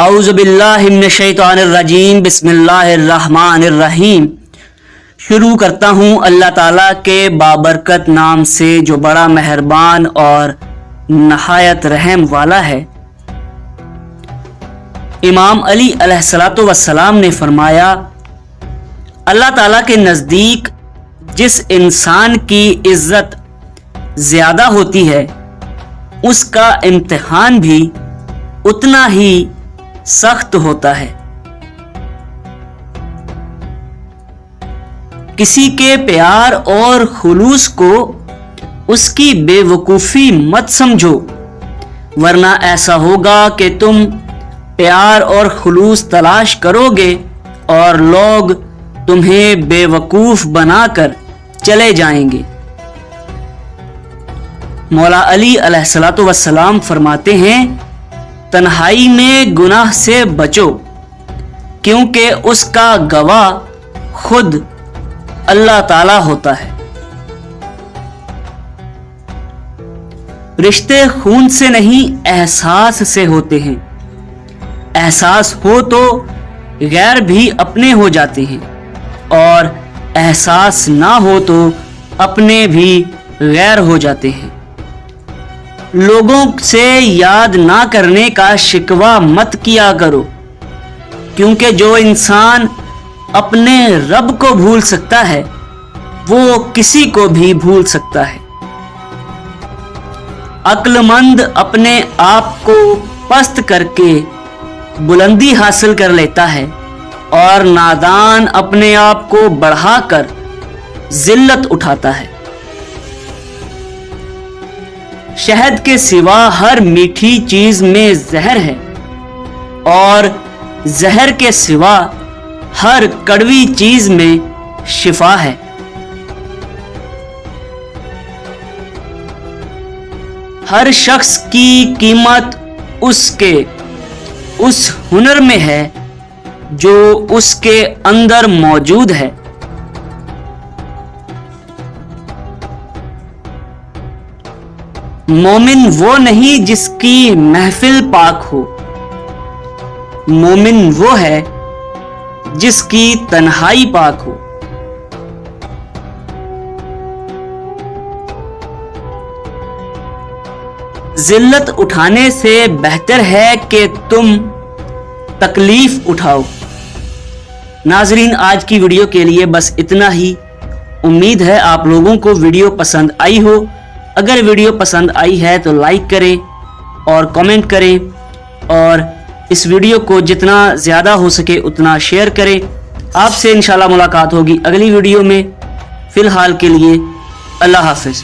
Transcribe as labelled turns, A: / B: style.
A: اعوذ باللہ من الشیطان الرجیم، بسم اللہ الرحمن الرحیم۔ شروع کرتا ہوں اللہ تعالیٰ کے بابرکت نام سے جو بڑا مہربان اور نہایت رحم والا ہے۔ امام علی علیہ السلام نے فرمایا، اللہ تعالیٰ کے نزدیک جس انسان کی عزت زیادہ ہوتی ہے اس کا امتحان بھی اتنا ہی سخت ہوتا ہے۔ کسی کے پیار اور خلوص کو اس کی بے وقوفی مت سمجھو، ورنہ ایسا ہوگا کہ تم پیار اور خلوص تلاش کرو گے اور لوگ تمہیں بے وقوف بنا کر چلے جائیں گے۔ مولا علی علیہ السلام فرماتے ہیں، تنہائی میں گناہ سے بچو، کیونکہ اس کا گواہ خود اللہ تعالی ہوتا ہے۔ رشتے خون سے نہیں احساس سے ہوتے ہیں، احساس ہو تو غیر بھی اپنے ہو جاتے ہیں، اور احساس نہ ہو تو اپنے بھی غیر ہو جاتے ہیں۔ لوگوں سے یاد نہ کرنے کا شکوہ مت کیا کرو، کیونکہ جو انسان اپنے رب کو بھول سکتا ہے وہ کسی کو بھی بھول سکتا ہے۔ عقل مند اپنے آپ کو پست کر کے بلندی حاصل کر لیتا ہے، اور نادان اپنے آپ کو بڑھا کر ذلت اٹھاتا ہے۔ شہد کے سوا ہر میٹھی چیز میں زہر ہے، اور زہر کے سوا ہر کڑوی چیز میں شفا ہے۔ ہر شخص کی قیمت اس ہنر میں ہے جو اس کے اندر موجود ہے۔ مومن وہ نہیں جس کی محفل پاک ہو، مومن وہ ہے جس کی تنہائی پاک ہو۔ ذلت اٹھانے سے بہتر ہے کہ تم تکلیف اٹھاؤ۔ ناظرین، آج کی ویڈیو کے لیے بس اتنا ہی۔ امید ہے آپ لوگوں کو ویڈیو پسند آئی ہو۔ اگر ویڈیو پسند آئی ہے تو لائک کریں اور کمنٹ کریں، اور اس ویڈیو کو جتنا زیادہ ہو سکے اتنا شیئر کریں۔ آپ سے انشاءاللہ ملاقات ہوگی اگلی ویڈیو میں۔ فی الحال کے لیے اللہ حافظ۔